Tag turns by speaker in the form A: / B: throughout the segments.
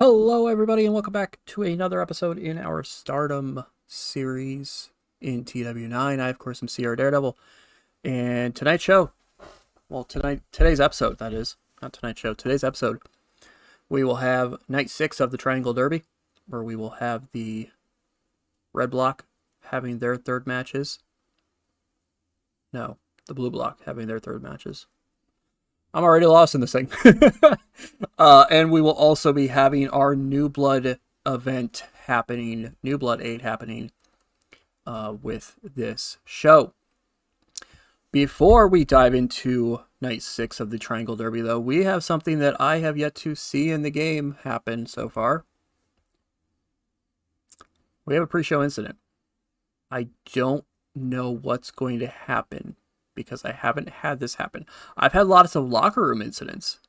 A: Hello, everybody, and welcome back to another episode in our Stardom series in TW9. I, of course, am CR Daredevil, and today's episode, that is, not tonight's show, today's episode, we will have Night 6 of the Triangle Derby, where we will have the Red Block having their third matches. No, the Blue Block having their third matches. I'm already lost in this thing. And we will also be having our New Blood event happening, New Blood 8 happening with this show. Before we dive into Night 6 of the Triangle Derby, though, we have something that I have yet to see in the game happen so far. We have a pre-show incident. I don't know what's going to happen, because I haven't had this happen. I've had lots of locker room incidents,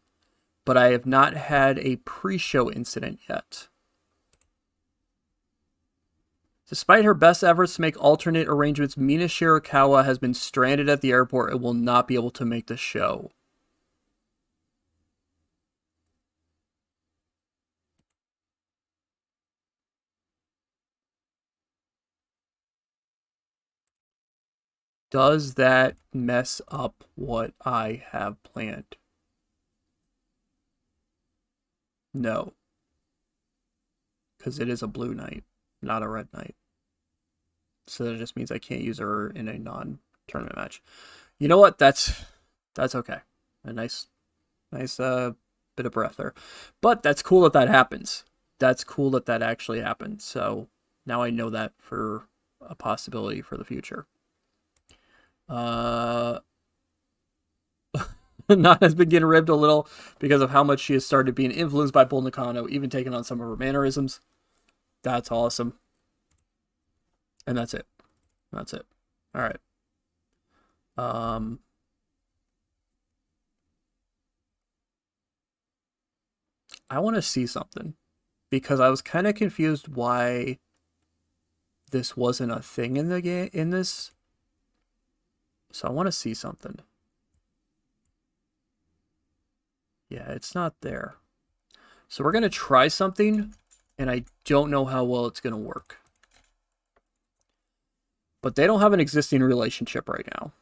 A: but I have not had a pre-show incident yet. Despite her best efforts to make alternate arrangements, Mina Shirakawa has been stranded at the airport and will not be able to make the show. Does that mess up what I have planned? No. Because it is a blue knight, not a red knight. So that just means I can't use her in a non-tournament match. You know what? That's okay. A nice bit of breath there. But that's cool that happens. That's cool that actually happened. So now I know that for a possibility for the future. Not has been getting ribbed a little because of how much she has started being influenced by Bull Nakano, even taking on some of her mannerisms. That's awesome. And that's it. That's it. All right. I want to see something, because I was kind of confused why this wasn't a thing in the game in this. So I want to see something. Yeah, it's not there. So we're going to try something, and I don't know how well it's going to work. But they don't have an existing relationship right now.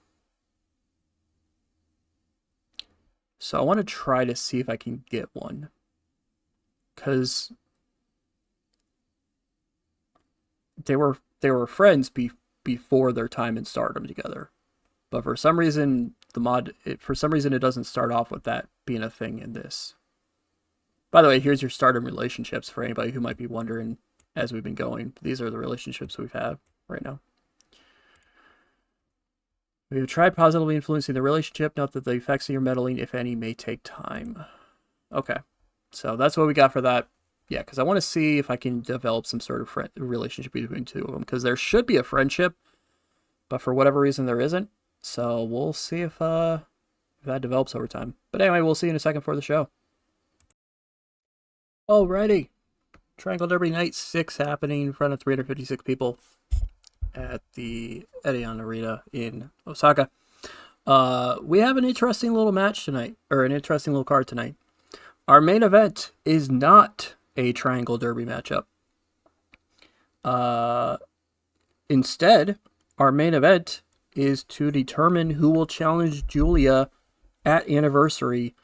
A: So I want to try to see if I can get one. Because they were friends before their time in Stardom together. But for some reason, it doesn't start off with that being a thing in this. By the way, here's your Stardom relationships for anybody who might be wondering as we've been going. These are the relationships we've had right now. We've tried positively influencing the relationship. Note that the effects of your meddling, if any, may take time. Okay. So that's what we got for that. Yeah, because I want to see if I can develop some sort of relationship between two of them. Because there should be a friendship, but for whatever reason there isn't. So we'll see if that develops over time. But anyway, we'll see in a second for the show. Alrighty. Triangle Derby Night 6 happening in front of 356 people at the Edion Arena in Osaka. We have an interesting little match tonight, or an interesting little card tonight. Our main event is not a Triangle Derby matchup. Instead, our main event is to determine who will challenge Julia at Anniversary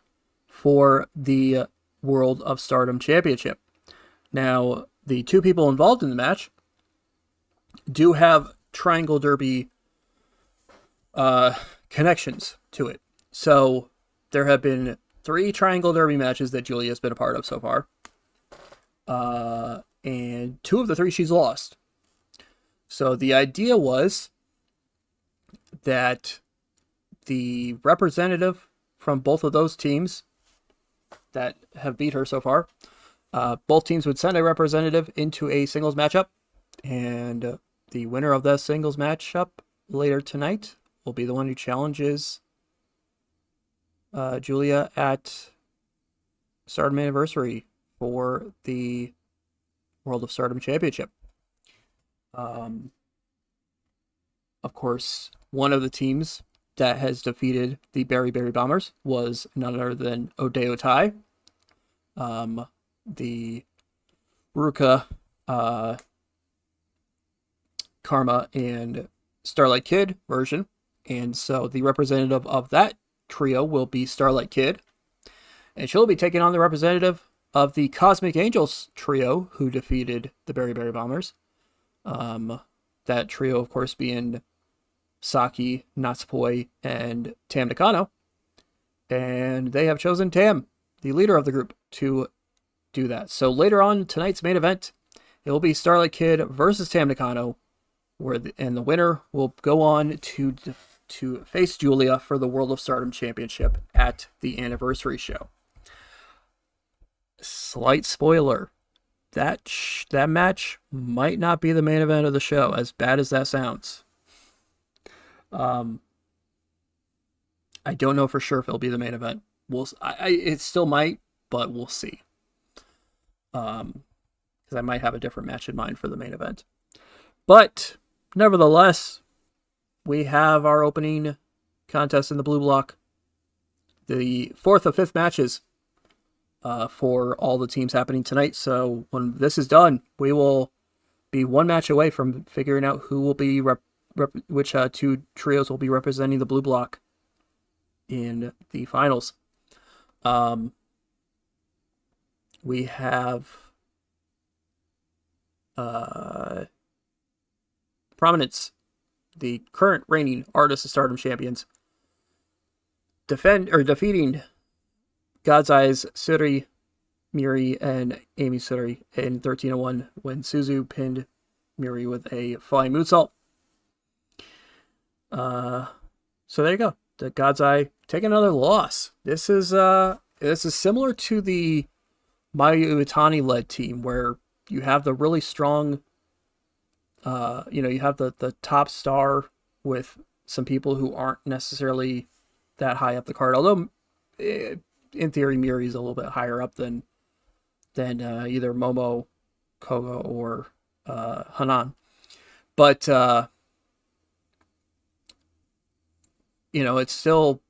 A: for the World of Stardom Championship. Now, the two people involved in the match do have Triangle Derby connections to it. So there have been 3 Triangle Derby matches that Julia has been a part of so far. And 2 of the 3 she's lost. So the idea was that the representative from both of those teams that have beat her so far, both teams would send a representative into a singles matchup, and the winner of that singles matchup later tonight will be the one who challenges Julia at Stardom Anniversary for the World of Stardom Championship. Of course, one of the teams that has defeated the Berry Bombers was none other than Odeyo Tai. The Ruka, Karma, and Starlight Kid version. And so the representative of that trio will be Starlight Kid. And she'll be taking on the representative of the Cosmic Angels trio, who defeated the Berry Berry Bombers. That trio, of course, being Saki, Natsupoi, and Tam Nakano. And they have chosen Tam, the leader of the group, to do that. So later on tonight's main event, it will be Starlight Kid versus Tam Nakano, and the winner will go on to face Julia for the World of Stardom Championship at the anniversary show. Slight spoiler, that match might not be the main event of the show, as bad as that sounds. I don't know for sure if it'll be the main event. It still might, but we'll see. Because I might have a different match in mind for the main event. But nevertheless, we have our opening contest in the blue block. The fourth of fifth matches for all the teams happening tonight. So when this is done, we will be one match away from figuring out who will be which two trios will be representing the blue block in the finals. We have Prominence, the current reigning Artists of Stardom champions, defeating God's Eyes, Suri, Miri, and Amy Suri in 1301 when Suzu pinned Miri with a flying moonsault. So there you go. The God's Eye take another loss. This is similar to the Mayu Iwatani led team, where you have the really strong, you have the top star with some people who aren't necessarily that high up the card. Although, in theory, Miri is a little bit higher up than either Momo, Kogo, or Hanan. But it's still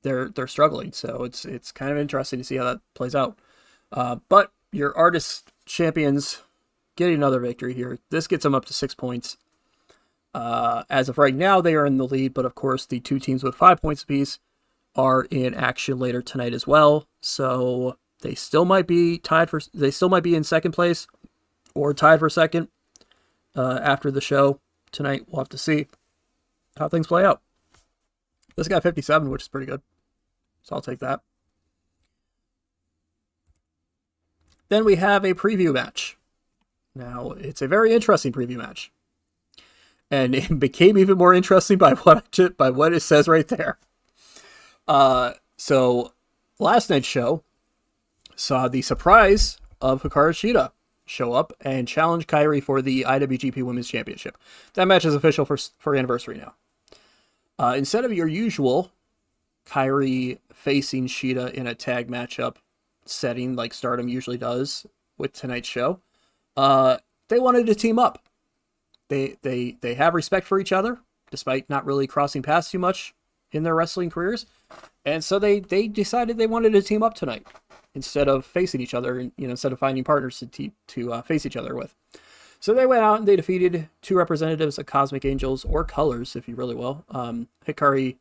A: they're struggling. So it's kind of interesting to see how that plays out. But your Artist champions getting another victory here. This gets them up to 6 points. As of right now, they are in the lead, but of course the two teams with 5 points apiece are in action later tonight as well. So they still might be in second place or tied for second after the show tonight. We'll have to see how things play out. This got 57, which is pretty good. So I'll take that. Then we have a preview match. Now, it's a very interesting preview match. And it became even more interesting by what it says right there. So, last night's show saw the surprise of Hikaru Shida show up and challenge Kairi for the IWGP Women's Championship. That match is official for Anniversary now. Instead of your usual Kairi facing Shida in a tag matchup setting like Stardom usually does with tonight's show, they wanted to team up. They have respect for each other, despite not really crossing paths too much in their wrestling careers. And so they decided they wanted to team up tonight instead of facing each other, and instead of finding partners to face each other with. So they went out and they defeated two representatives of Cosmic Angels, or Colors, if you really will, Hikari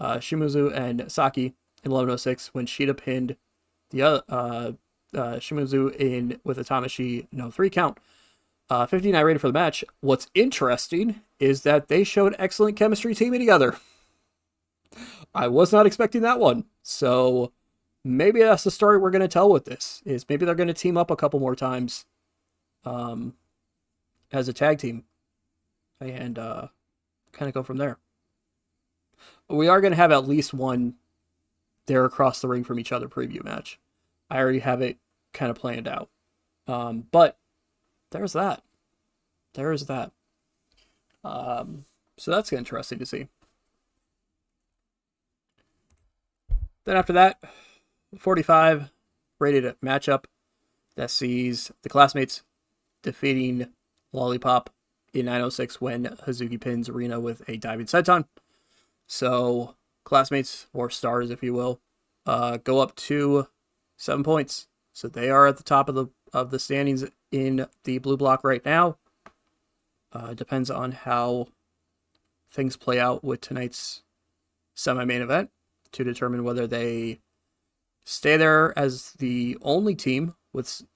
A: Shimizu and Saki in 1106 when Shida pinned the other Shimizu in with a Tamashi no 3 count. 59 rated for the match. What's interesting is that they showed excellent chemistry teaming together. I was not expecting that one. So maybe that's the story we're going to tell with this. Is maybe they're going to team up a couple more times as a tag team and kind of go from there. We are going to have at least one they're across the ring from each other preview match. I already have it kind of planned out. But there's that. There's that. So that's interesting to see. Then after that, 45 rated matchup that sees the Classmates defeating Lollipop in 906 when Hazuki pins Rina with a diving senton. So Classmates, or Stars if you will, go up to 7 points. So they are at the top of the standings in the blue block right now. Depends on how things play out with tonight's semi-main event to determine whether they stay there as the only team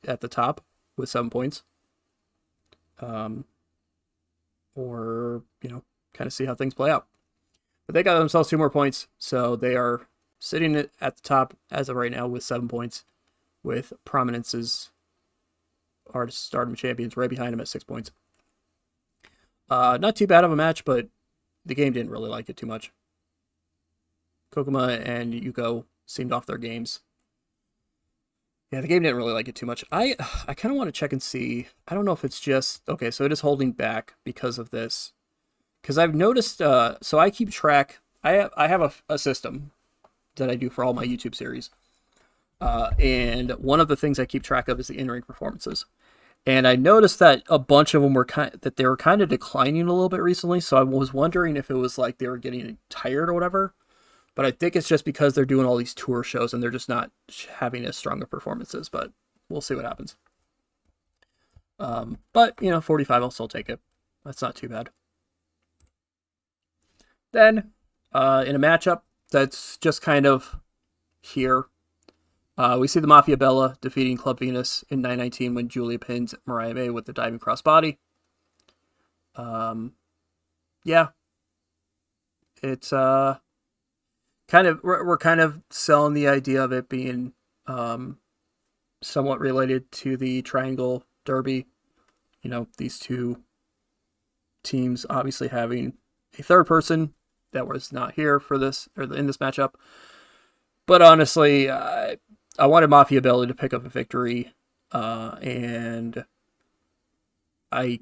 A: at the top with 7 points, or kind of see how things play out. But they got themselves 2 more points, so they are sitting at the top as of right now with 7 points, with Prominence's Artist Stardom champions right behind them at 6 points. Not too bad of a match, but the game didn't really like it too much. Kokuma and Yuko seemed off their games. Yeah, the game didn't really like it too much. I kind of want to check and see. I don't know if it's just... Okay, so it is holding back because of this. Because I've noticed... so I keep track... I have a system that I do for all my YouTube series. And one of the things I keep track of is the in-ring performances. And I noticed that a bunch of them were kind of declining a little bit recently. So I was wondering if it was like they were getting tired or whatever. But I think it's just because they're doing all these tour shows and they're just not having as strong of performances. But we'll see what happens. But 45, I'll still take it. That's not too bad. Then, in a matchup that's just kind of here, we see the Mafia Bella defeating Club Venus in 919 when Julia pins Mariah May with the diving crossbody. Yeah. It's we're kind of selling the idea of it being somewhat related to the Triangle Derby. These two teams obviously having a third person that was not here for this or in this matchup. But honestly, I wanted Mafia Bella to pick up a victory, and I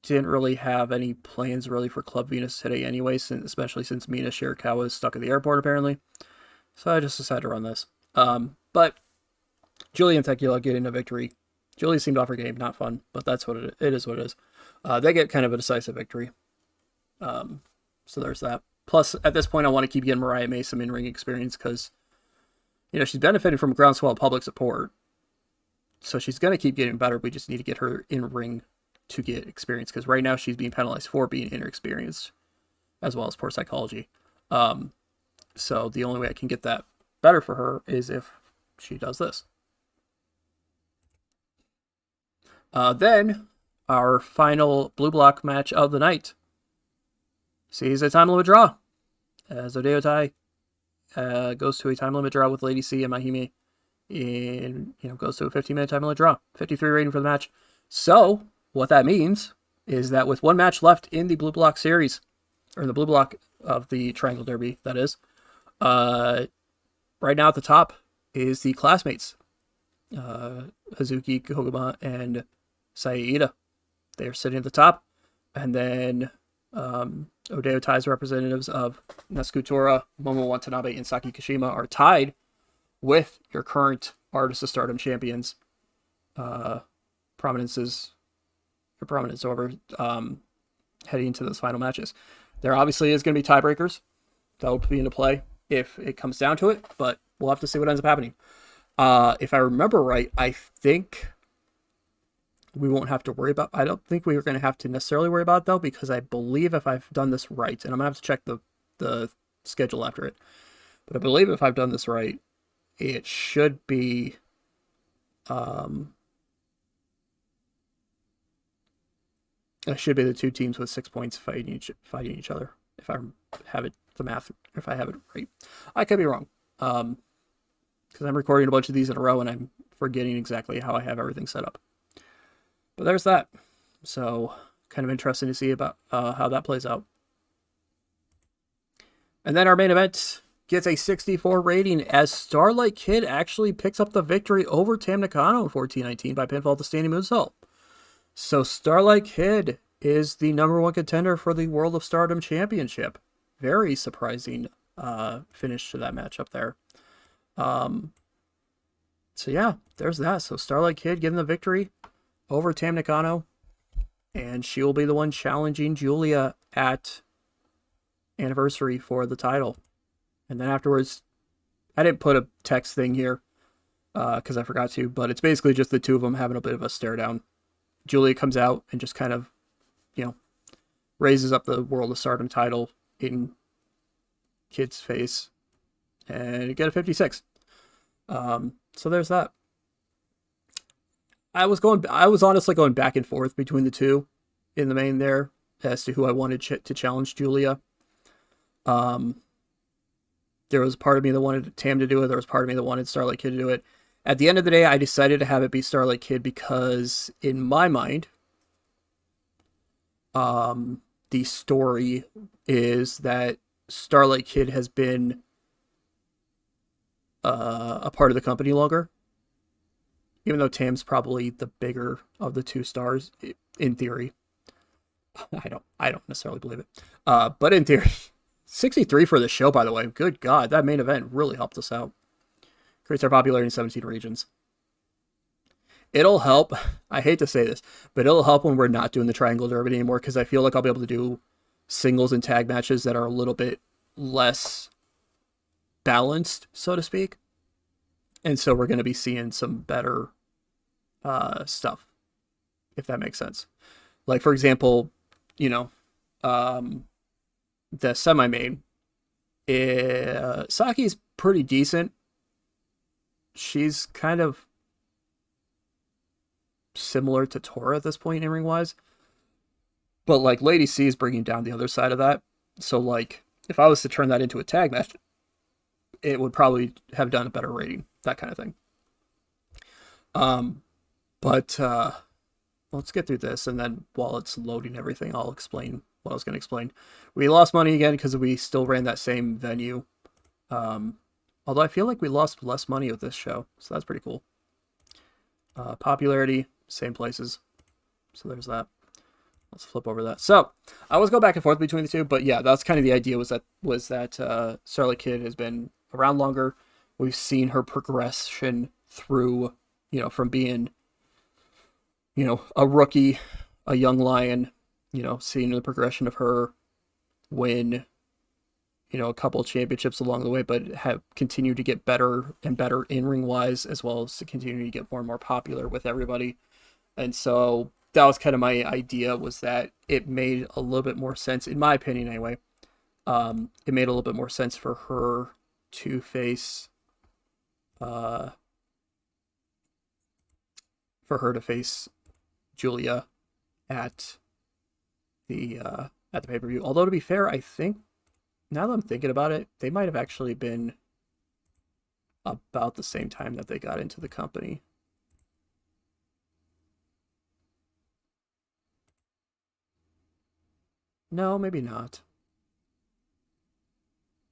A: didn't really have any plans really for Club Venus today anyway, especially since Mina Shirakawa is stuck at the airport apparently. So I just decided to run this. But Julia and Tequila getting a victory. Julia seemed off her game, not fun, but that's what it is. What it is. They get kind of a decisive victory. So there's that. Plus, at this point, I want to keep getting Mariah May some in-ring experience because, she's benefiting from groundswell public support. So she's going to keep getting better. We just need to get her in-ring to get experience because right now she's being penalized for being inexperienced as well as poor psychology. So the only way I can get that better for her is if she does this. Then our final blue block match of the night sees a time limit draw as Odeyo Tai goes to a time limit draw with Lady C and Mahime, and goes to a 15-minute time limit draw. 53 rating for the match. So what that means is that with one match left in the blue block series, or in the blue block of the Triangle Derby, that is, right now at the top is the classmates, Hazuki, Koguma, and Saida. They are sitting at the top, and then Odeyo Tai's representatives of Neskutora, Momo Watanabe, and Saki Kashima are tied with your current Artist of Stardom champions, Prominence over, heading into those final matches. There obviously is going to be tiebreakers that will be into play if it comes down to it, but we'll have to see what ends up happening. If I remember right, I think we won't have to worry about... I don't think we're going to have to necessarily worry about it, though, because I believe if I've done this right, and I'm going to have to check the schedule after it, but I believe if I've done this right, it should be... it should be the two teams with 6 points fighting each other. If I have it right, I could be wrong, because I'm recording a bunch of these in a row and I'm forgetting exactly how I have everything set up. But there's that. So kind of interesting to see about how that plays out. And then our main event gets a 64 rating as Starlight Kid actually picks up the victory over Tam Nakano in 14-19 by pinfall to standing moonsault. So Starlight Kid is the #1 contender for the World of Stardom Championship. Very surprising finish to that matchup there. So yeah, there's that. So Starlight Kid getting the victory over Tam Nakano, and she will be the one challenging Julia at Anniversary for the title. And then afterwards, I didn't put a text thing here because I forgot to, but it's basically just the two of them having a bit of a stare down Julia comes out and just kind of, raises up the World of Stardom title in Kid's face, and you get a 56. So there's that. I was honestly going back and forth between the two in the main there as to who I wanted to challenge Julia. There was a part of me that wanted Tam to do it. There was part of me that wanted Starlight Kid to do it. At the end of the day, I decided to have it be Starlight Kid because, in my mind, the story is that Starlight Kid has been a part of the company longer. Even though Tam's probably the bigger of the two stars, in theory. I don't necessarily believe it. But in theory, 63 for the show, by the way. Good God, that main event really helped us out. Increased our popularity in 17 regions. It'll help. I hate to say this, but it'll help when we're not doing the Triangle Derby anymore, because I feel like I'll be able to do singles and tag matches that are a little bit less balanced, so to speak. And so we're going to be seeing some better stuff, if that makes sense. Like, for example, the semi-main, Saki's pretty decent. She's kind of similar to Tora at this point in ring-wise. But, like, Lady C is bringing down the other side of that. So, like, if I was to turn that into a tag match, it would probably have done a better rating. That kind of thing. But let's get through this, and then while it's loading everything, I'll explain what I was going to explain. We lost money again because we still ran that same venue. Although I feel like we lost less money with this show, so that's pretty cool. Popularity, same places. So there's that. Let's flip over that. So I was going back and forth between the two, but yeah, that's kind of the idea. Was that Starlight Kid has been around longer. We've seen her progression through, from being, a rookie, a young lion, seeing the progression of her win, a couple of championships along the way, but have continued to get better and better in ring wise, as well as to continue to get more and more popular with everybody. And so that was kind of my idea, was that it made a little bit more sense, in my opinion anyway. It made a little bit more sense for her to face Julia at the pay-per-view. Although, to be fair, I think, now that I'm thinking about it, they might have actually been about the same time that they got into the company. No, maybe not.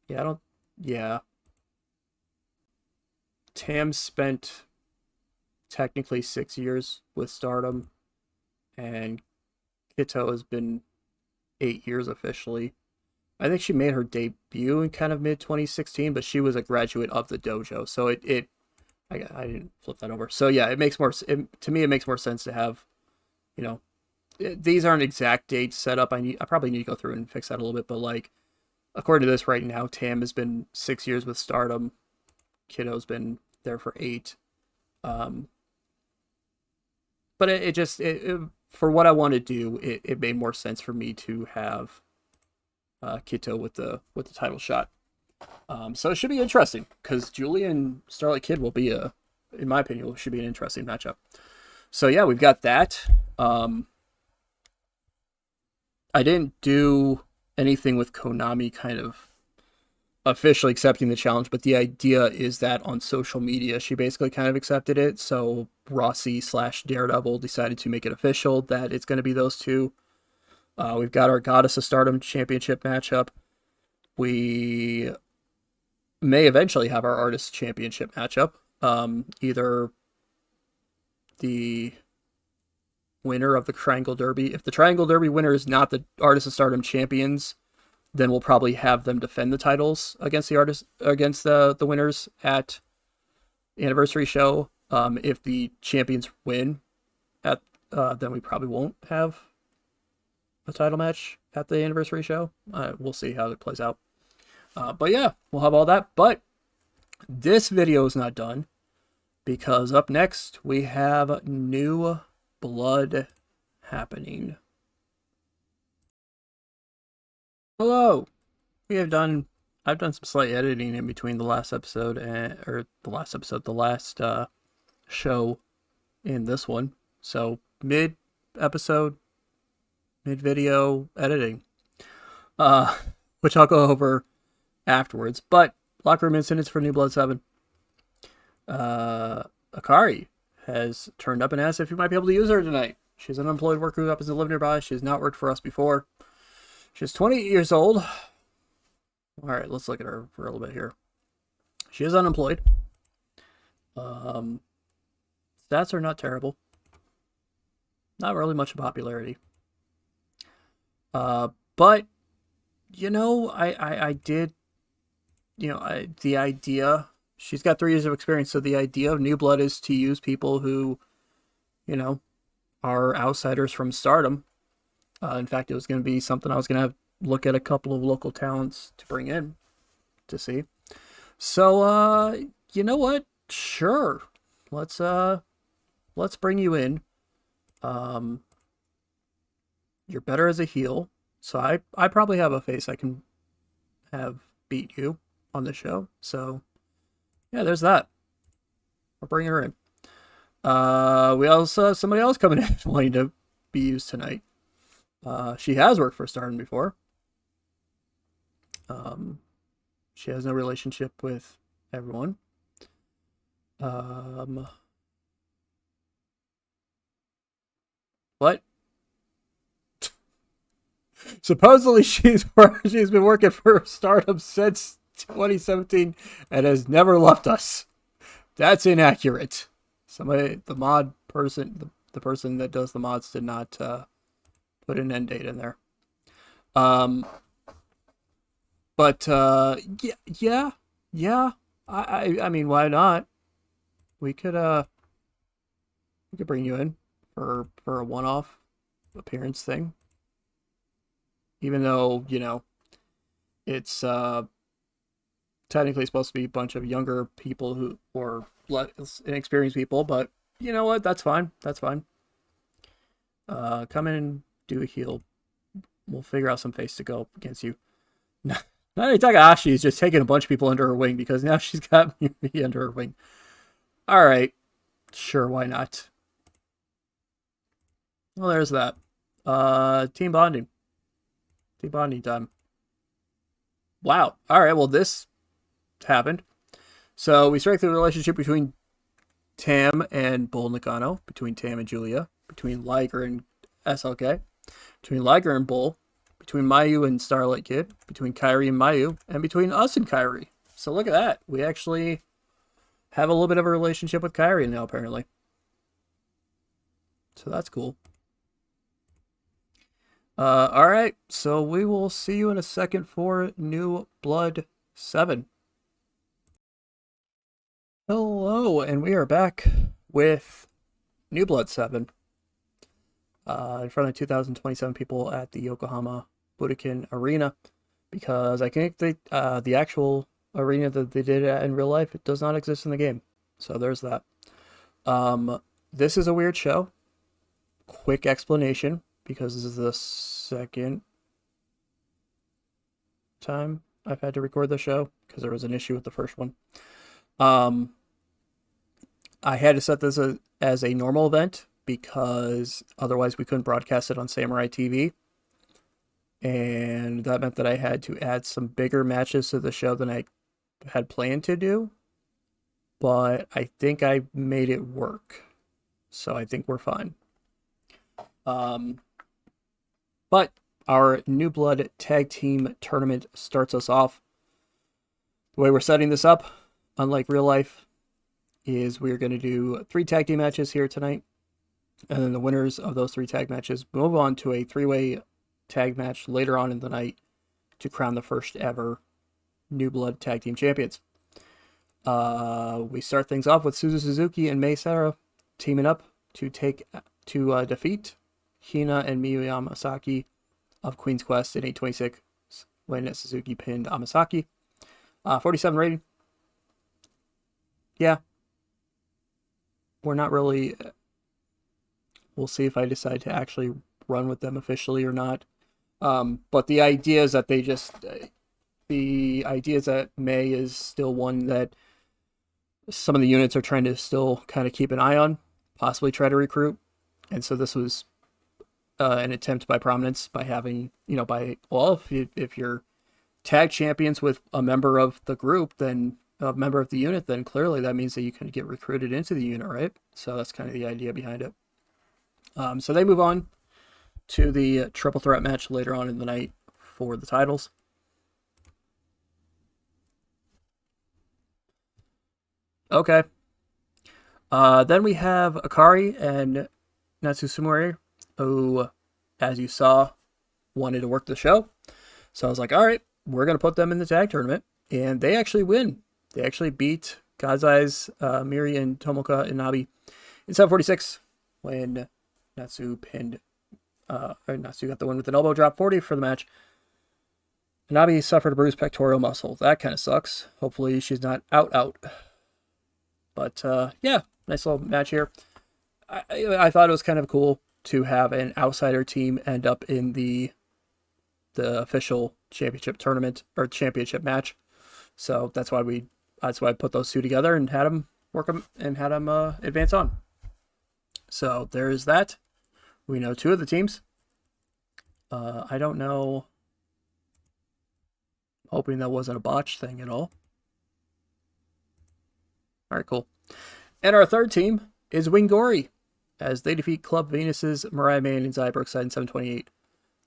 A: Yeah. Tam spent technically 6 years with Stardom, and Kito has been 8 years officially. I think she made her debut in kind of mid-2016, but she was a graduate of the dojo, so I didn't flip that over. So yeah, to me it makes more sense to have, these aren't exact dates set up. I probably need to go through and fix that a little bit, but like, according to this right now, Tam has been 6 years with Stardom. Kiddo's been there for 8. But it just, for what I want to do, it made more sense for me to have Kito with the title shot. So it should be interesting, because Julia and Starlight Kid will be in my opinion, should be an interesting matchup. So yeah, we've got that. I didn't do anything with Konami kind of officially accepting the challenge, but the idea is that on social media, she basically kind of accepted it. So Rossi/Daredevil decided to make it official that it's going to be those two. We've got our Goddess of Stardom Championship matchup. We may eventually have our Artist Championship matchup. Either the winner of the Triangle Derby. If the Triangle Derby winner is not the Artist of Stardom champions, then we'll probably have them defend the titles against the winners at the anniversary show. If the champions win, then we probably won't have a title match at the anniversary show. We'll see how it plays out. But yeah, we'll have all that. But this video is not done, because up next we have New Blood happening. Hello. I've done some slight editing in between the last episode the last show in this one. So mid episode, mid video editing, which I'll go over afterwards. But locker room incidents for New Blood 7. Akari has turned up and asked if you might be able to use her tonight. She's an unemployed worker who happens to live nearby. She has not worked for us before. She's 28 years old. All right, let's look at her for a little bit here. She is unemployed. Stats are not terrible. Not really much popularity. But, you know, I did, you know, the idea, she's got 3 years of experience, so the idea of New Blood is to use people who, you know, are outsiders from Stardom. In fact, it was going to be something I was going to look at a couple of local talents to bring in to see. So, you know what? Sure. Let's bring you in. You're better as a heel. So I probably have a face I can have beat you on the show. So, yeah, there's that. We'll bring her in. We also have somebody else coming in wanting to be used tonight. She has worked for Stardom before. She has no relationship with everyone. What? Supposedly she's been working for Stardom since 2017 and has never left us. That's inaccurate. Somebody, the mod person, the person that does the mods did not put an end date in there. But yeah. I mean, why not? We could bring you in for a one-off appearance thing. Even though, you know, it's technically supposed to be a bunch of younger people who, or less inexperienced people, but you know what? That's fine. That's fine. Come in and do a heal. We'll figure out some face to go against you. Nani Takahashi is just taking a bunch of people under her wing because now she's got me under her wing. All right. Sure, why not? Well, there's that. Team bonding. Team bonding time. Wow. All right, well, this happened. So we strike the relationship between Tam and Bull Nakano, between Tam and Julia, between Liger and SLK, between Liger and Bull, between Mayu and Starlight Kid, between Kairi and Mayu, and between us and Kairi. So look at that. We actually have a little bit of a relationship with Kairi now, apparently. So that's cool. All right. So we will see you in a second for New Blood 7. Hello, and we are back with New Blood 7. In front of 2,027 people at the Yokohama Budokan Arena, because I think the actual arena that they did it in real life, it does not exist in the game. So there's that. This is a weird show. Quick explanation, because this is the second time I've had to record the show because there was an issue with the first one. I had to set this as a normal event because otherwise we couldn't broadcast it on Samurai TV. And that meant that I had to add some bigger matches to the show than I had planned to do. But I think I made it work. So I think we're fine. But our New Blood Tag Team Tournament starts us off. The way we're setting this up, unlike real life, is we're going to do 3 tag team matches here tonight. And then the winners of those 3 tag matches move on to a 3-way tag match later on in the night to crown the first ever New Blood Tag Team Champions. We start things off with Suzu Suzuki and Mei Sarah teaming up to defeat Hina and Miyu Yamasaki of Queen's Quest in 826 when Suzuki pinned Amasaki. 47 rating. Yeah. We're not really We'll see if I decide to actually run with them officially or not. But the idea is that the idea is that May is still one that some of the units are trying to still kind of keep an eye on, possibly try to recruit. And so this was an attempt by Prominence by having, if you're tag champions with a member of the group, then a member of the unit, then clearly that means that you can get recruited into the unit, right? So that's kind of the idea behind it. So they move on to the triple threat match later on in the night for the titles. Okay. Then we have Akari and Natsu Sumire, who, as you saw, wanted to work the show. So I was like, all right, we're going to put them in the tag tournament. And they actually win. They actually beat Gazai's Miri and Tomoka Inabi in 7:46 when Natsu Natsu got the win with an elbow drop 40 for the match. Inabi suffered a bruised pectoral muscle. That kind of sucks. Hopefully she's not out. But yeah, nice little match here. I thought it was kind of cool to have an outsider team end up in the official championship tournament or championship match. So that's why I put those two together and had them work them and had them advance on. So there is that. We know two of the teams. I don't know. Hoping that wasn't a botch thing at all. All right, cool. And our third team is Wingori, as they defeat Club Venus's Mariah May and Zai Brookside in 7:28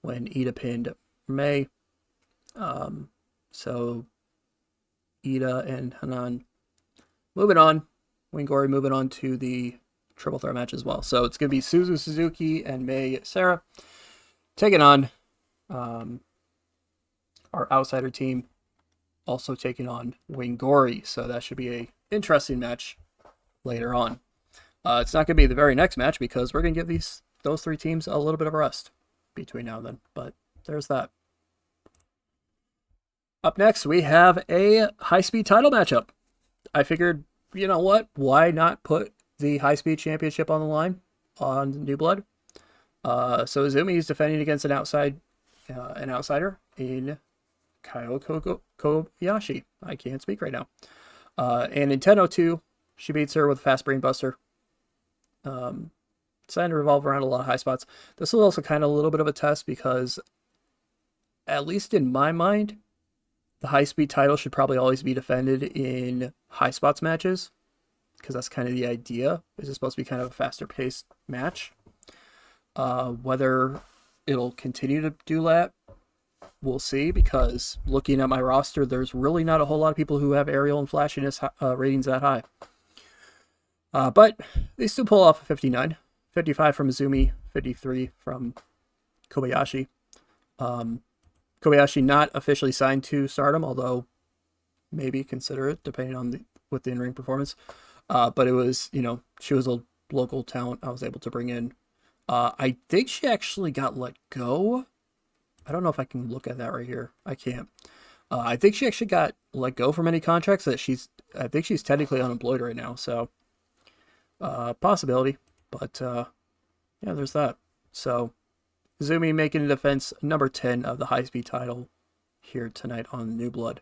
A: when Ida pinned May. So Ida and Hanan moving on. Wingori moving on to the triple threat match as well. So it's going to be Suzu Suzuki and May Sarah taking on our outsider team, also taking on Wingori. So that should be a interesting match later on. It's not going to be the very next match because we're going to give those three teams a little bit of a rest between now and then. But there's that. Up next, we have a high-speed title matchup. I figured, you know what? Why not put the high-speed championship on the line on New Blood? So Izumi is defending against an outsider in Kyoko Kobayashi. I can't speak right now. And in 10:02, she beats her with a fast brain buster. Deciding to revolve around a lot of high spots. This was also kind of a little bit of a test because, at least in my mind, the high-speed title should probably always be defended in high spots matches, because that's kind of the idea. It's supposed to be kind of a faster-paced match. Whether it'll continue to do that, we'll see, because looking at my roster, there's really not a whole lot of people who have aerial and flashiness ratings that high. But they still pull off a 59. 55 from Izumi, 53 from Kobayashi. Kobayashi not officially signed to Stardom, although maybe consider it, depending on with the in-ring performance. But it was, she was a local talent I was able to bring in. I think she actually got let go. I don't know if I can look at that right here. I can't. I think she actually got let go from any contracts I think she's technically unemployed right now. So, possibility. But, yeah, there's that. So, Izumi making a defense number 10 of the high-speed title here tonight on New Blood.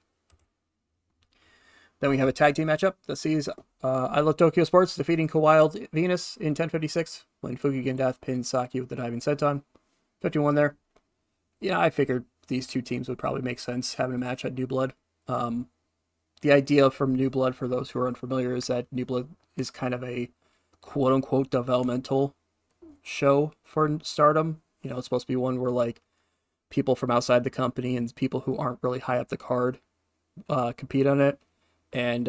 A: Then we have a tag team matchup that sees I Love Tokyo Sports defeating Kawild Venus in 10:56 when Fukigen Death pinned Saki with the diving senton. 51 there. Yeah, I figured these two teams would probably make sense having a match at New Blood. The idea from New Blood, for those who are unfamiliar, is that New Blood is kind of a quote-unquote developmental show for Stardom. It's supposed to be one where, like, people from outside the company and people who aren't really high up the card compete on it. And,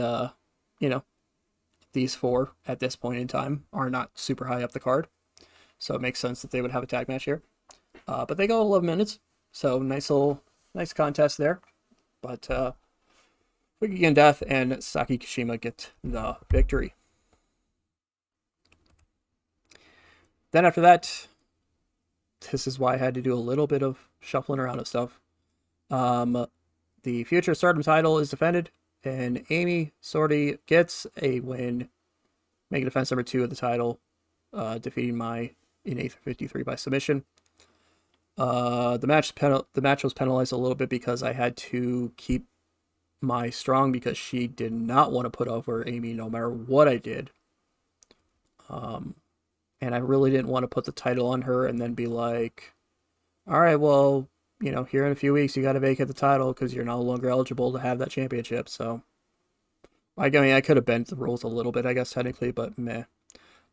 A: these four, at this point in time, are not super high up the card. So it makes sense that they would have a tag match here. But they go 11 minutes. So nice contest there. But Fukigen Death and Saki Kashima get the victory. Then after that, this is why I had to do a little bit of shuffling around of stuff. The future Stardom title is defended, and Amy Sorty gets a win, making defense number 2 of the title, defeating Mai in 8:53 by submission. The match was penalized a little bit because I had to keep my strong because she did not want to put over Amy no matter what I did. And I really didn't want to put the title on her and then be like, all right, well, here in a few weeks you got to vacate the title because you're no longer eligible to have that championship. So, I mean, I could have bent the rules a little bit, I guess, technically, but meh.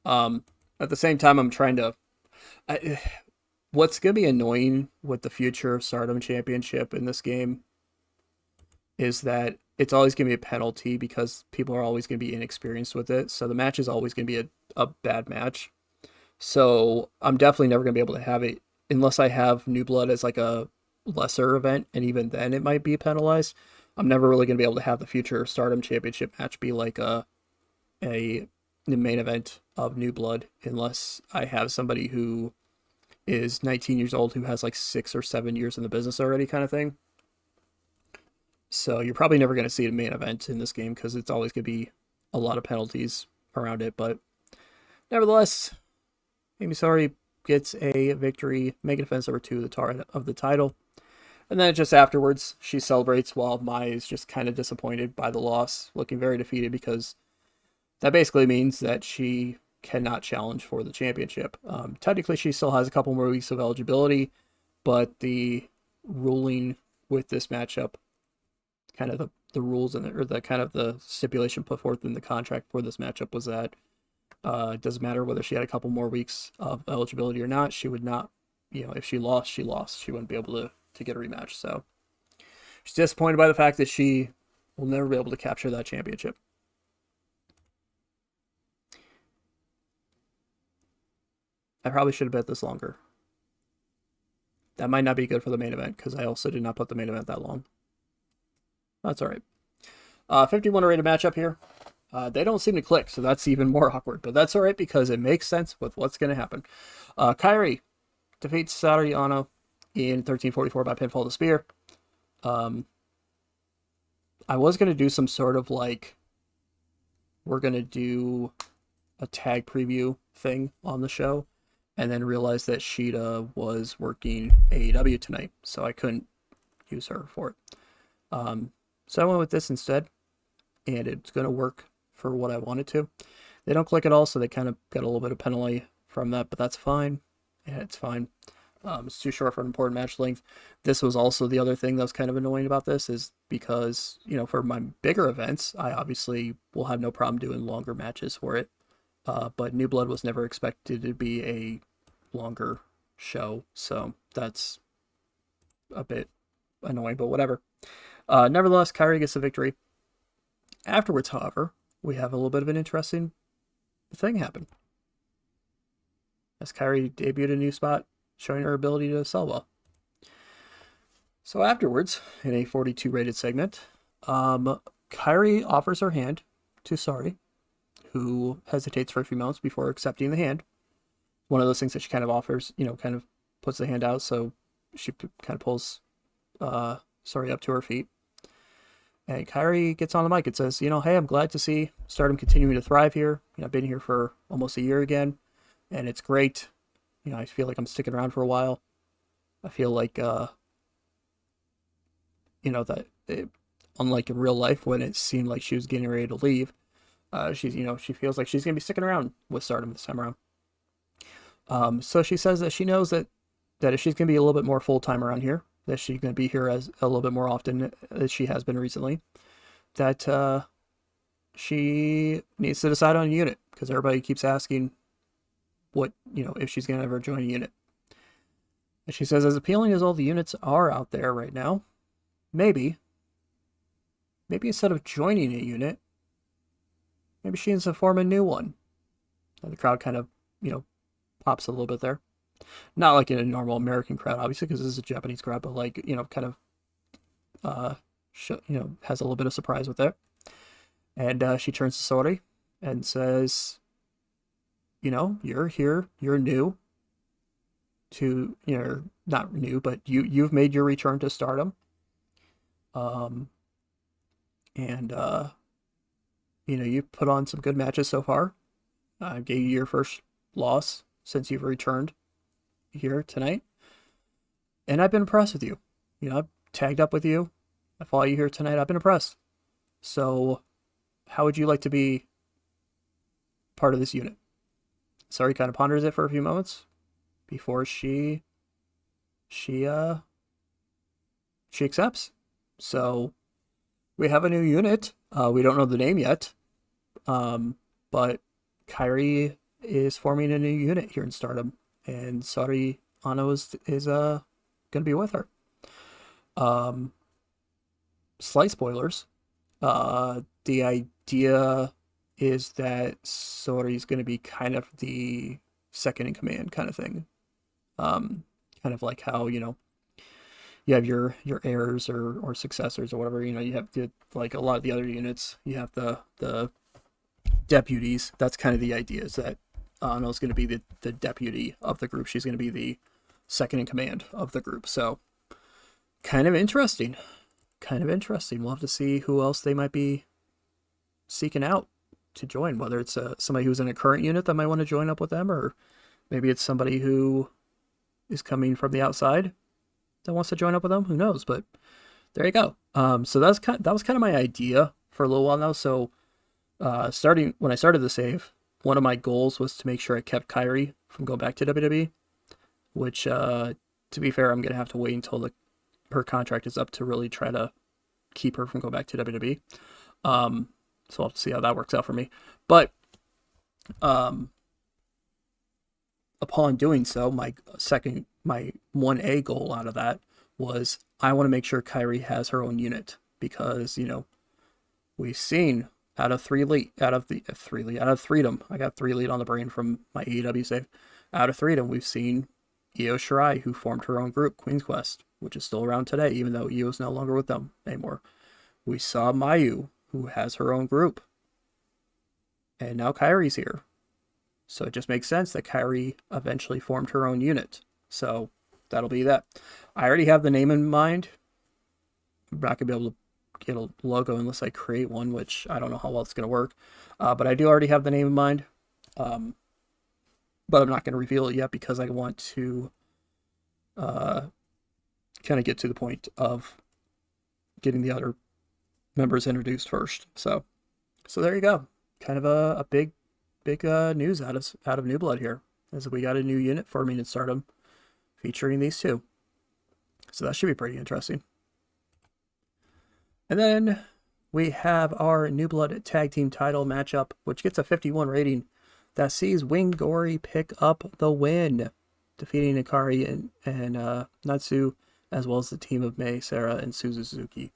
A: At the same time, I'm trying to. What's going to be annoying with the future of Stardom Championship in this game is that it's always going to be a penalty because people are always going to be inexperienced with it. So the match is always going to be a bad match. So I'm definitely never going to be able to have it unless I have New Blood as like a lesser event. And even then it might be penalized. I'm never really going to be able to have the future Stardom Championship match be like the main event of New Blood unless I have somebody who is 19 years old who has like 6 or 7 years in the business already kind of thing. So you're probably never going to see a main event in this game because it's always going to be a lot of penalties around it. But nevertheless, Amy Sorry gets a victory, making defense number 2 of the title. And then just afterwards, she celebrates while Mai is just kind of disappointed by the loss, looking very defeated because that basically means that she cannot challenge for the championship. Technically, she still has a couple more weeks of eligibility, but the ruling with this matchup, kind of the rules or the kind of the stipulation put forth in the contract for this matchup was that it doesn't matter whether she had a couple more weeks of eligibility or not. She would not, if she lost, she lost. She wouldn't be able to get a rematch. So she's disappointed by the fact that she will never be able to capture that championship. I probably should have bet this longer. That might not be good for the main event because I also did not put the main event that long. That's all right. 51 rated matchup here. They don't seem to click, so that's even more awkward. But that's all right because it makes sense with what's going to happen. Kairi defeats Saori Anou in 13:44 by pinfall to spear. I was going to do some sort of like, we're going to do a tag preview thing on the show, and then realized that Sheeta was working AEW tonight, so I couldn't use her for it. So I went with this instead, and it's going to work for what I wanted to. They don't click at all, so they kind of got a little bit of penalty from that, but that's fine. Yeah, it's fine. It's too short for an important match length. This was also the other thing that was kind of annoying about this is because, for my bigger events, I obviously will have no problem doing longer matches for it. But New Blood was never expected to be a longer show, so that's a bit annoying, but whatever. Nevertheless, Kairi gets the victory. Afterwards, however, we have a little bit of an interesting thing happen. As Kairi debuted a new spot, showing her ability to sell well. So afterwards, in a 42 rated segment, Kairi offers her hand to Saori, who hesitates for a few moments before accepting the hand. One of those things that she kind of offers, kind of puts the hand out, so she kind of pulls Saori up to her feet. And Kairi gets on the mic and says, hey, I'm glad to see Stardom continuing to thrive here. I've been here for almost a year again, and it's great. I feel like I'm sticking around for a while. I feel like, that unlike in real life when it seemed like she was getting ready to leave, she feels like she's going to be sticking around with Stardom this time around. So she says that she knows that if she's going to be a little bit more full-time around here, that she's going to be here as a little bit more often as she has been recently, that she needs to decide on a unit because everybody keeps asking what, if she's going to ever join a unit. And she says, as appealing as all the units are out there right now, maybe instead of joining a unit, maybe she needs to form a new one. And the crowd kind of, pops a little bit there. Not like in a normal American crowd, obviously, because this is a Japanese crowd, but like, kind of, has a little bit of surprise with it. And she turns to Saori and says, you're here, you're new to, not new, but you've made your return to Stardom. And you put on some good matches so far. Gave you your first loss, since you've returned here tonight, and I've been impressed with you. You know, I've tagged up with you. I follow you here tonight. I've been impressed. So, how would you like to be part of this unit? Sari kind of ponders it for a few moments before she accepts. So, we have a new unit. We don't know the name yet, but Kairi is forming a new unit here in Stardom, and Sari Ano is going to be with her. Slight spoilers. The idea is that Sori's going to be kind of the second in command kind of thing. Kind of like how, you have your heirs or successors or whatever. You have like a lot of the other units, you have the deputies. That's kind of the idea, is that Ano's going to be the deputy of the group. She's going to be the second in command of the group. So kind of interesting. We'll have to see who else they might be seeking out to join, whether it's somebody who's in a current unit that might want to join up with them, or maybe it's somebody who is coming from the outside that wants to join up with them. Who knows? But there you go. So that was kind of my idea for a little while now. So when I started the save, one of my goals was to make sure I kept Kairi from going back to WWE, which to be fair, I'm gonna have to wait until her contract is up to really try to keep her from going back to WWE. So I'll have to see how that works out for me. But upon doing so, my 1A goal out of that was I want to make sure Kairi has her own unit, because we've seen out of Freedom, I got 3 lead on the brain from my AEW save. Out of Freedom, we've seen Io Shirai, who formed her own group, Queen's Quest, which is still around today, even though Io's no longer with them anymore. We saw Mayu, who has her own group. And now Kairi's here. So it just makes sense that Kairi eventually formed her own unit. So that'll be that. I already have the name in mind. I'm not going to be able to get a logo unless I create one, which I don't know how well it's going to work. But I do already have the name in mind. But I'm not going to reveal it yet, because I want to kind of get to the point of getting the other members introduced first. So there you go. Kind of a big news out of New Blood here, as we got a new unit forming in Stardom featuring these two. So that should be pretty interesting. And then we have our New Blood tag team title matchup, which gets a 51 rating that sees Wing Gory pick up the win, defeating Ikari and Natsu, as well as the team of Mei, Sarah, and Suzuki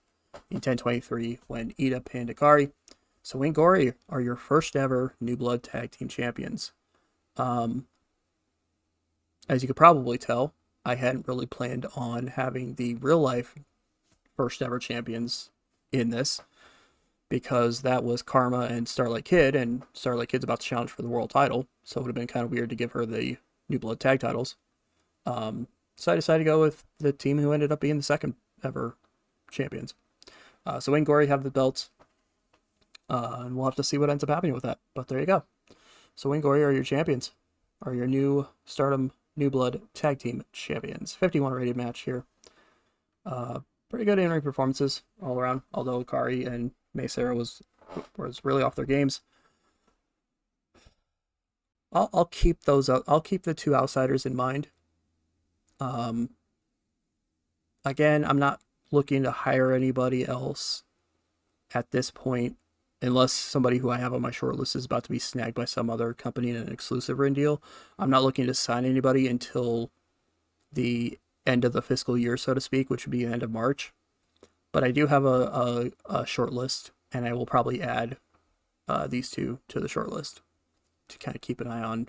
A: in 10:23 when Ida pinned Ikari. So Wing Gory are your first ever New Blood tag team champions. As you could probably tell, I hadn't really planned on having the real life first ever champions in this, because that was Karma and Starlight Kid, and Starlight Kid's about to challenge for the world title, so it would have been kind of weird to give her the New Blood tag titles. So I decided to go with the team who ended up being the second ever champions. So Wing Gory have the belts, and we'll have to see what ends up happening with that. But there you go. So Wing Gory are your champions, are your new Stardom New Blood tag team champions. 51 rated match here. Pretty good in-ring performances all around, although Ikari and Mei Sarah was really off their games. I'll keep those out. I'll keep the two outsiders in mind. Again, I'm not looking to hire anybody else at this point, unless somebody who I have on my short list is about to be snagged by some other company in an exclusive ring deal. I'm not looking to sign anybody until the end of the fiscal year, so to speak, which would be the end of March. But I do have a short list, and I will probably add these two to the short list to kind of keep an eye on,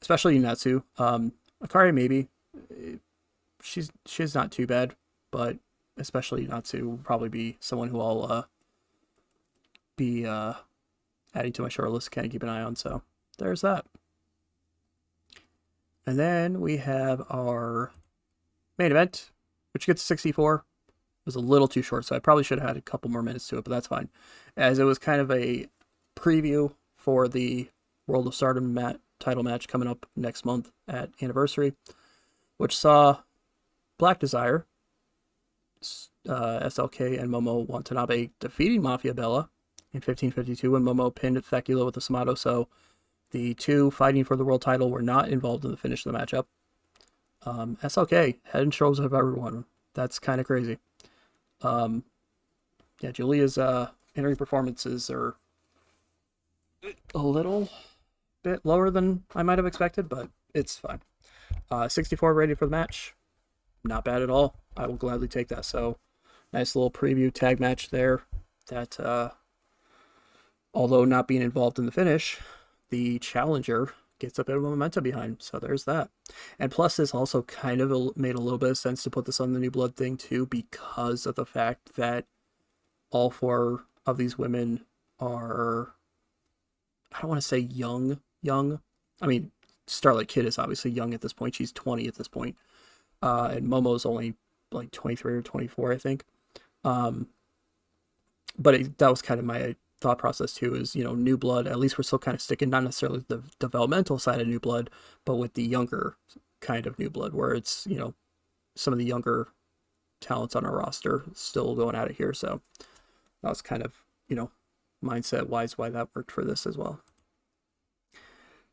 A: especially Natsu. Akari, maybe. She's not too bad, but especially Natsu will probably be someone who I'll be adding to my short list to kind of keep an eye on. So there's that. And then we have our main event, which gets 64. It was a little too short, so I probably should have had a couple more minutes to it, but that's fine, as it was kind of a preview for the World of Stardom title match coming up next month at Anniversary, which saw Black Desire, SLK, and Momo Watanabe defeating Mafia Bella in 15:52 when Momo pinned Thecula with a Samato. So the two fighting for the world title were not involved in the finish of the matchup. SLK, head and shoulders of everyone. That's kind of crazy. Yeah, Julia's in-ring performances are a little bit lower than I might have expected, but it's fine. 64 rated for the match. Not bad at all. I will gladly take that. So, nice little preview tag match there that, although not being involved in the finish, the challenger gets a bit of momentum behind. So there's that. And plus, this also kind of made a little bit of sense to put this on the New Blood thing too, because of the fact that all four of these women are, I don't want to say young. I mean, Starlight Kid is obviously young at this point. She's 20 at this point. And Momo's only like 23 or 24, I think. But that was kind of my thought process too, is, New Blood, at least we're still kind of sticking, not necessarily the developmental side of New Blood, but with the younger kind of New Blood, where it's, some of the younger talents on our roster still going at it here. So that was kind of, mindset wise why that worked for this as well.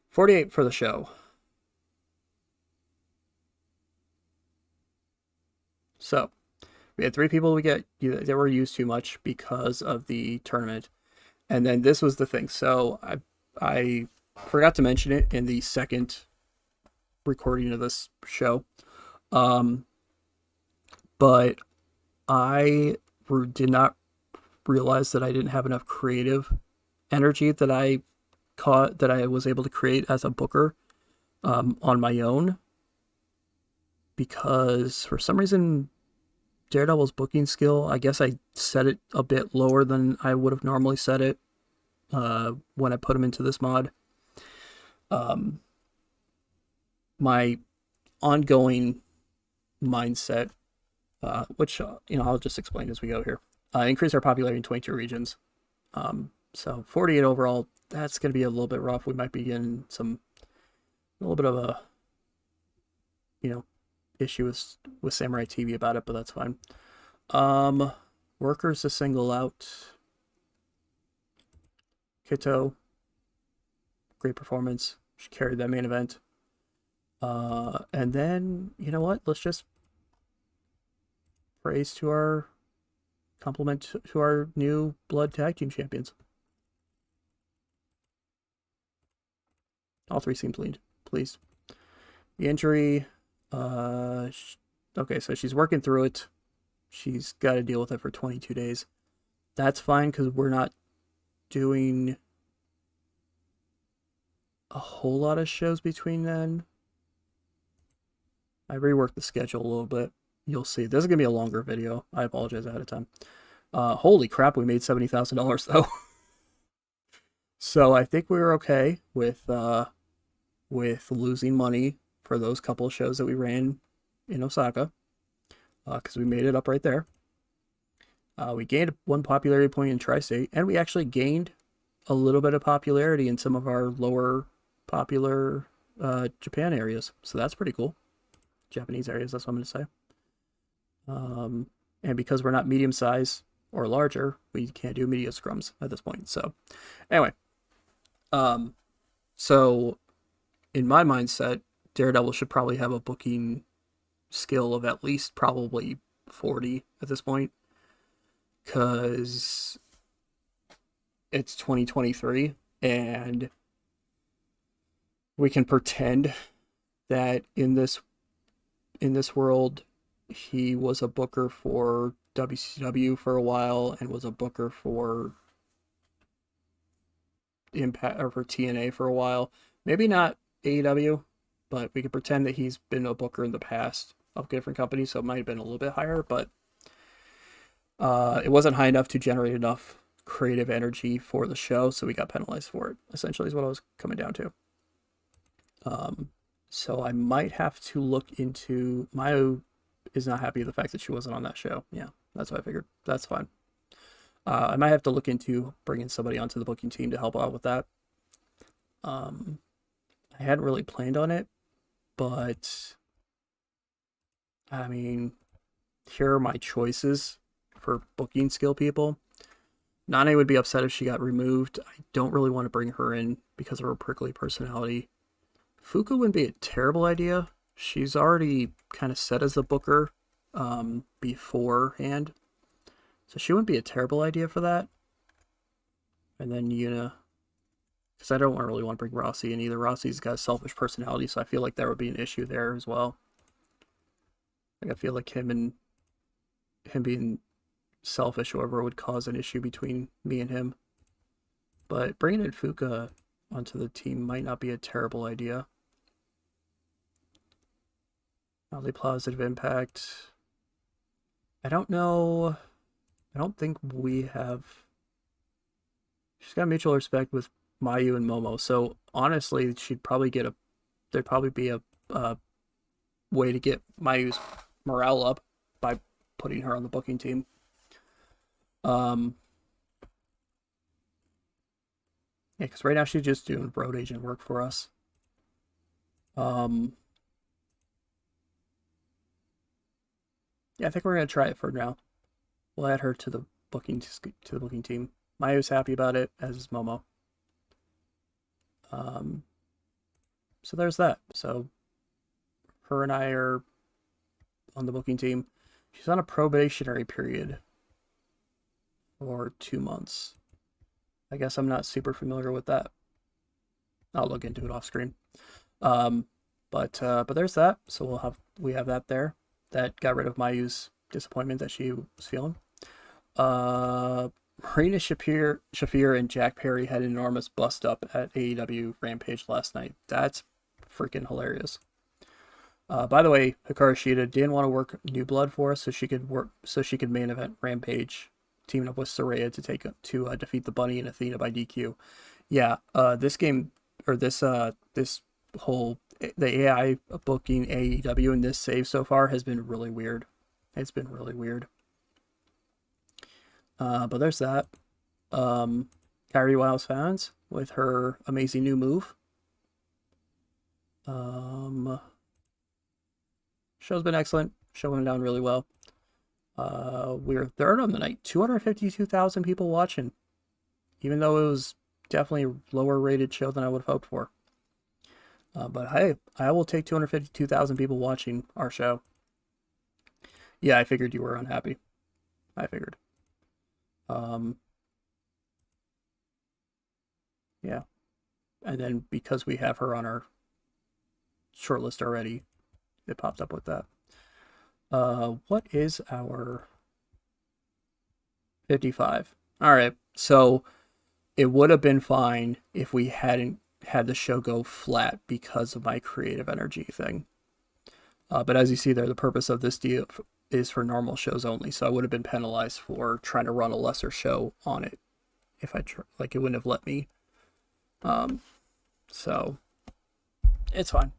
A: 48 for the show. So we had 3 people that were used too much because of the tournament. And then this was the thing. So I forgot to mention it in the second recording of this show. But I did not realize that I didn't have enough creative energy that I was able to create as a booker on my own. Because for some reason, Daredevil's booking skill, I guess I set it a bit lower than I would have normally set it when I put him into this mod. My ongoing mindset, which, I'll just explain as we go here. Increase our popularity in 22 regions. So 48 overall, that's going to be a little bit rough. We might be getting a little bit of a, issue with Samurai TV about it, but that's fine. Workers to single out. Kito, great performance. She carried that main event. And then, you know what? Let's just compliment to our New Blood Tag Team Champions. All 3 seem pleased. The injury, okay, so she's working through it. She's got to deal with it for 22 days. That's fine, because we're not doing a whole lot of shows between then. I reworked the schedule a little bit. You'll see. This is going to be a longer video. I apologize ahead of time. Holy crap, we made $70,000 though. So I think we were okay with losing money for those couple of shows that we ran in Osaka, because we made it up right there. We gained 1 popularity point in Tri-State, and we actually gained a little bit of popularity in some of our lower popular Japan areas. So that's pretty cool. Japanese areas, that's what I'm going to say. And because we're not medium size or larger, we can't do media scrums at this point. So anyway, so in my mindset, Daredevil should probably have a booking skill of at least probably 40 at this point, because it's 2023 and we can pretend that in this world he was a booker for WCW for a while and was a booker for Impact or for TNA for a while. Maybe not AEW, but we could pretend that he's been a booker in the past of different companies, so it might have been a little bit higher, but it wasn't high enough to generate enough creative energy for the show, so we got penalized for it, essentially, is what I was coming down to. So I might have to look into... Mayu is not happy with the fact that she wasn't on that show. Yeah, that's what I figured. That's fine. I might have to look into bringing somebody onto the booking team to help out with that. I hadn't really planned on it, but I mean, here are my choices for booking skill people. Nane would be upset if she got removed. I don't really want to bring her in because of her prickly personality. Fuka wouldn't be a terrible idea. She's already kind of set as the booker beforehand. So she wouldn't be a terrible idea for that. And then Yuna. Because I don't really want to bring Rossi in either. Rossi's got a selfish personality, so I feel like there would be an issue there as well. Like I feel like him being selfish or whatever would cause an issue between me and him. But bringing in Fuka onto the team might not be a terrible idea. Mildly positive impact. I don't know. I don't think we have. She's got mutual respect with Mayu and Momo, so honestly, she'd probably get a. There'd probably be a way to get Mayu's morale up by putting her on the booking team. Yeah, because right now she's just doing road agent work for us. Yeah, I think we're gonna try it for now. We'll add her to the booking team. Mayu's happy about it, as is Momo. So there's that. So her and I are on the booking team. She's on a probationary period for 2 months. I guess I'm not super familiar with that. I'll look into it off screen. But there's that. So we have that there. That got rid of Mayu's disappointment that she was feeling. Marina Shafir and Jack Perry had an enormous bust up at AEW Rampage last night. That's freaking hilarious. By the way, Hikaru Shida didn't want to work New Blood for us, so she could main event Rampage, teaming up with Saraya to defeat the Bunny and Athena by DQ. Yeah, this game or this whole the AI booking AEW in this save so far has been really weird. It's been really weird. But there's that. Kyrie Wiles fans with her amazing new move. Show's been excellent. Show went down really well. We're third on the night. 252,000 people watching. Even though it was definitely a lower rated show than I would have hoped for. But hey, I will take 252,000 people watching our show. Yeah, I figured you were unhappy. I figured. Yeah. And then because we have her on our shortlist already, it popped up with that. What is our 55? All right. So it would have been fine if we hadn't had the show go flat because of my creative energy thing. But as you see there, the purpose of this deal is for normal shows only. So I would have been penalized for trying to run a lesser show on it if I it wouldn't have let me. So it's fine.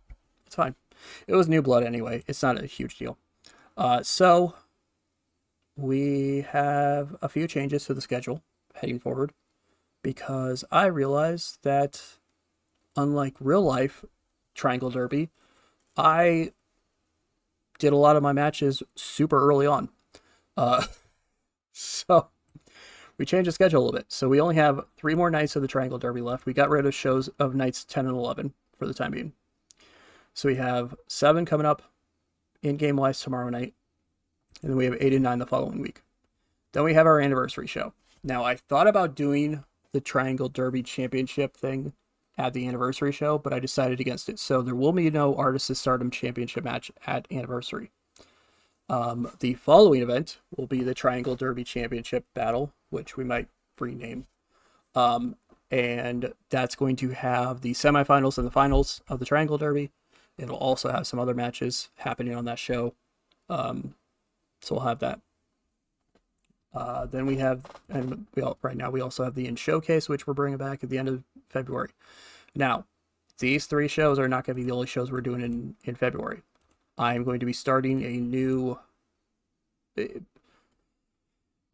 A: It's fine. It was New Blood anyway. It's not a huge deal. So we have a few changes to the schedule heading forward because I realized that unlike real life Triangle Derby, I did a lot of my matches super early on. So we changed the schedule a little bit. So we only have 3 more nights of the Triangle Derby left. We got rid of shows of nights 10 and 11 for the time being. So we have 7 coming up in-game wise tomorrow night. And then we have 8 and 9 the following week. Then we have our anniversary show. Now, I thought about doing the Triangle Derby Championship thing at the anniversary show, but I decided against it. So there will be no Artists of Stardom Championship match at anniversary. The following event will be the Triangle Derby Championship battle, which we might rename. And that's going to have the semifinals and the finals of the Triangle Derby. It'll also have some other matches happening on that show. So we'll have that. Then we have, and right now we also have the In Showcase, which we're bringing back at the end of February. Now, these 3 shows are not going to be the only shows we're doing in February. I'm going to be starting a new.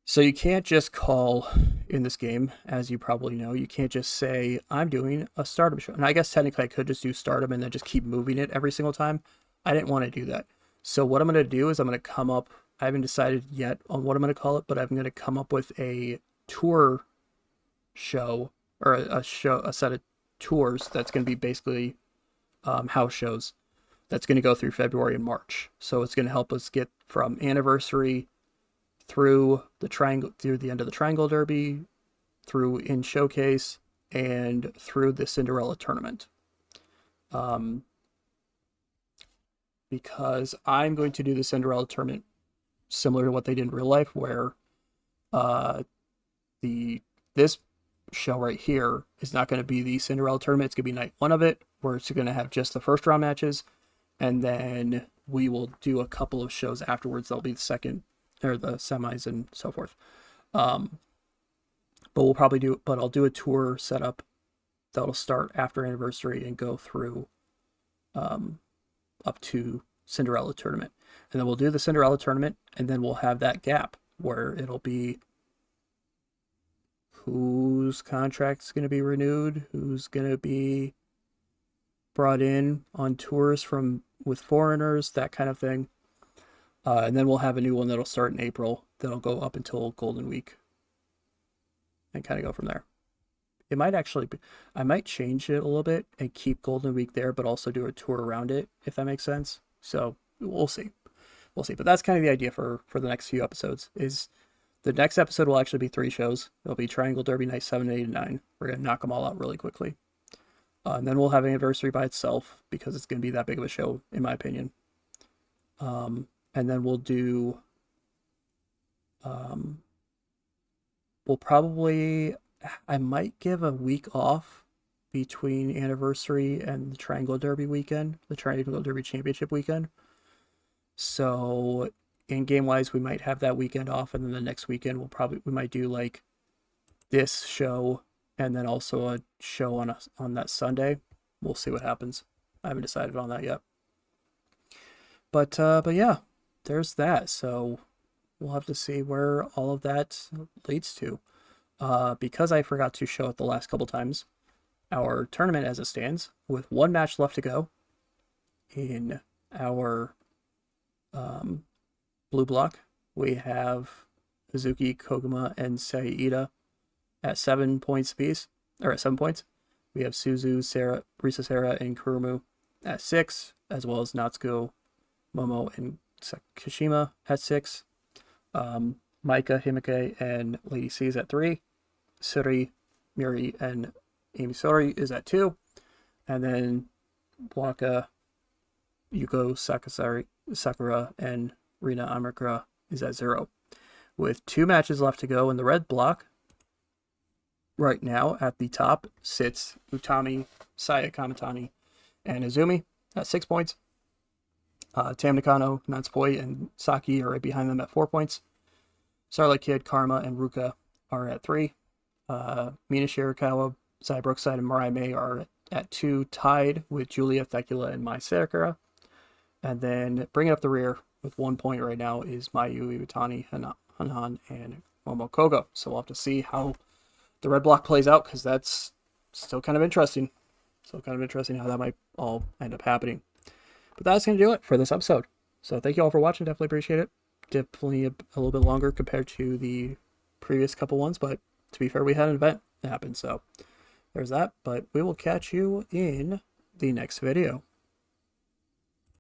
A: So you can't just call in this game, as you probably know, you can't just say, I'm doing a Stardom show. And I guess technically I could just do Stardom and then just keep moving it every single time. I didn't want to do that. So what I'm going to do is I'm going to come up, I haven't decided yet on what I'm going to call it, but I'm going to come up with a tour show, or a set of tours that's going to be basically house shows that's going to go through February and March. So it's going to help us get from anniversary through the end of the Triangle Derby, through in Showcase, and through the Cinderella tournament. Because I'm going to do the Cinderella tournament similar to what they did in real life, where this show right here is not going to be the Cinderella tournament. It's going to be night one of it, where it's going to have just the first round matches, and then we will do a couple of shows afterwards. That'll be the second, or the semis and so forth. But I'll do a tour setup that'll start after anniversary and go through up to Cinderella tournament. And then we'll do the Cinderella tournament, and then we'll have that gap where it'll be whose contract's going to be renewed, who's going to be brought in on tours with foreigners, that kind of thing. And then we'll have a new one that'll start in April that'll go up until Golden Week and kind of go from there. It might actually be, I might change it a little bit and keep Golden Week there, but also do a tour around it, if that makes sense. So we'll see. But that's kind of the idea for the next few episodes. Is the next episode will actually be 3 shows. It'll be Triangle Derby Night 7, 8, and 9. We're going to knock them all out really quickly. And then we'll have Anniversary by itself, because it's going to be that big of a show, in my opinion. And then we'll do... I might give a week off between Anniversary and the Triangle Derby weekend, the Triangle Derby Championship weekend. So in game wise, we might have that weekend off, and then the next weekend we might do like this show and then also a show on that Sunday. We'll see what happens. I haven't decided on that yet. But yeah, there's that. So we'll have to see where all of that leads to. Because I forgot to show it the last couple times, our tournament as it stands, with 1 match left to go in our blue block, we have Hazuki, Koguma, and Saida at 7 points apiece, or at 7 points. We have Suzu, Risa Sera, and Kurumu at 6, as well as Natsuko, Momo, and Kashima at 6. Maika, Himike, and Lady C is at 3. Suri, Miri, and Amy Sori is at 2. And then Waka, Yuko, Sakura, and Rina Amikura is at 0. With 2 matches left to go in the red block, right now at the top sits Utami, Saya Kamitani, and Izumi at 6 points. Tam Nakano, Natsupoi, and Saki are right behind them at 4 points. Starlight Kid, Karma, and Ruka are at 3. Mina Shirakawa, Zai Brookside, and Mirai May are at 2, tied with Julia, Thecula, and Mai Sakura. And then bringing up the rear with 1 point right now is Mayu, Iwatani, Hanan, and Momo Kogo. So we'll have to see how the red block plays out, because that's still kind of interesting. How that might all end up happening. But that's going to do it for this episode. So thank you all for watching. Definitely appreciate it. Definitely a little bit longer compared to the previous couple ones, but to be fair, we had an event happen, so there's that. But we will catch you in the next video.